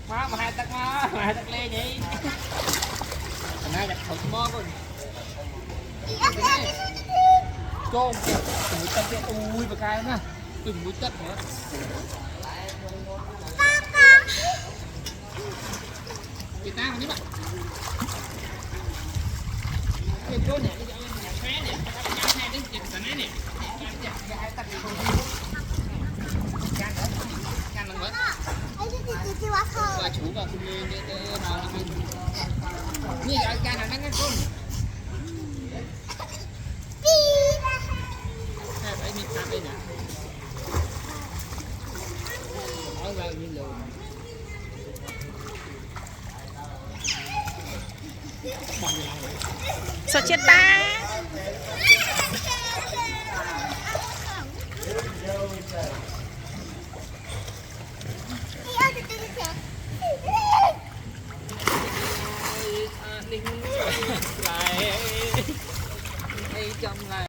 mà hai tắc lê nhỉ thằng này đặt thử mò rồi chôn từng mũi tên ui và cay nữa từng mũi tên nữa Việt Nam mà nhé bạn cái chỗ này cái phé này cái này đến chừng tận này can lần nữa qua chủ vào cùng như nào như vậy can là nó con phải đi tham đây nè nói ra như lừa sao chết ta lại hay trong lại